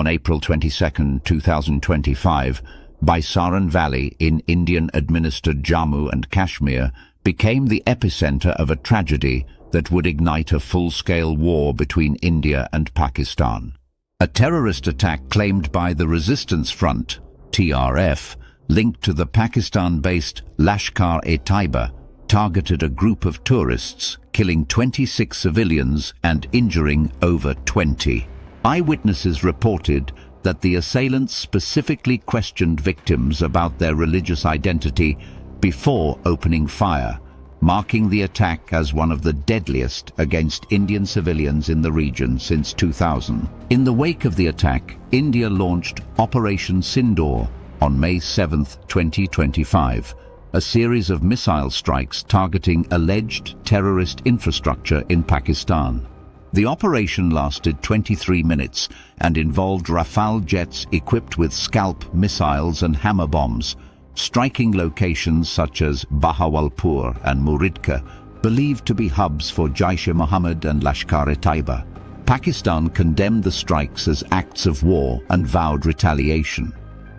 On April 22, 2025, Baisaran Valley in Indian-administered Jammu and Kashmir became the epicenter of a tragedy that would ignite a full-scale war between India and Pakistan. A terrorist attack claimed by the Resistance Front, TRF, linked to the Pakistan-based Lashkar-e-Taiba, targeted a group of tourists, killing 26 civilians and injuring over 20. Eyewitnesses reported that the assailants specifically questioned victims about their religious identity before opening fire, marking the attack as one of the deadliest against Indian civilians in the region since 2000. In the wake of the attack, India launched Operation Sindoor on May 7, 2025, a series of missile strikes targeting alleged terrorist infrastructure in Pakistan. The operation lasted 23 minutes and involved Rafale jets equipped with Scalp missiles and hammer bombs, striking locations such as Bahawalpur and Muridka, believed to be hubs for Jaish-e-Mohammed and Lashkar-e-Taiba. Pakistan condemned the strikes as acts of war and vowed retaliation.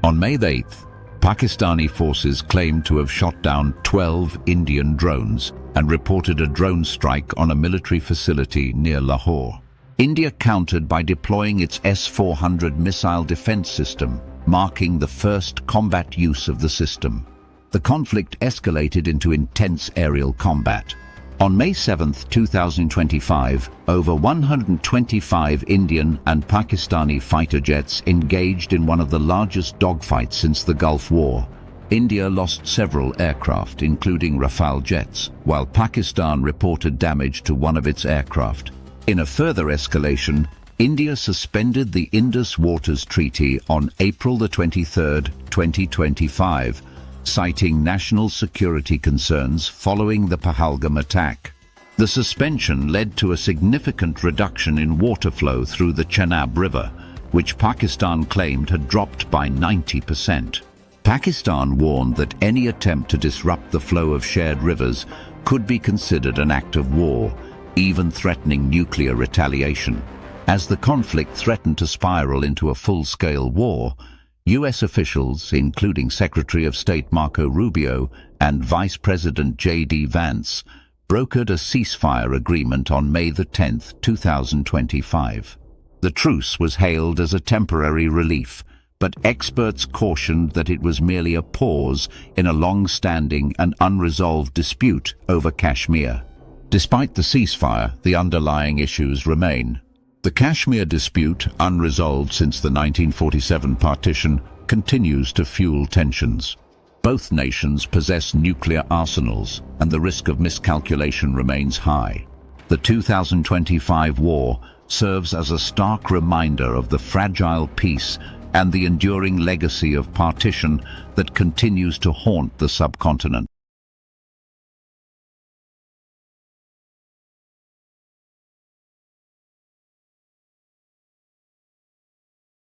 On May 8, Pakistani forces claimed to have shot down 12 Indian drones and reported a drone strike on a military facility near Lahore. India countered by deploying its S-400 missile defense system, marking the first combat use of the system. The conflict escalated into intense aerial combat. On May 7, 2025, over 125 Indian and Pakistani fighter jets engaged in one of the largest dogfights since the Gulf War. India lost several aircraft, including Rafale jets, while Pakistan reported damage to one of its aircraft. In a further escalation, India suspended the Indus Waters Treaty on April 23, 2025, citing national security concerns following the Pahalgam attack. The suspension led to a significant reduction in water flow through the Chenab River, which Pakistan claimed had dropped by 90%. Pakistan warned that any attempt to disrupt the flow of shared rivers could be considered an act of war, even threatening nuclear retaliation. As the conflict threatened to spiral into a full-scale war, U.S. officials, including Secretary of State Marco Rubio and Vice President J.D. Vance, brokered a ceasefire agreement on May 10, 2025. The truce was hailed as a temporary relief, but experts cautioned that it was merely a pause in a long-standing and unresolved dispute over Kashmir. Despite the ceasefire, the underlying issues remain. The Kashmir dispute, unresolved since the 1947 partition, continues to fuel tensions. Both nations possess nuclear arsenals, and the risk of miscalculation remains high. The 2025 war serves as a stark reminder of the fragile peace and the enduring legacy of partition that continues to haunt the subcontinent.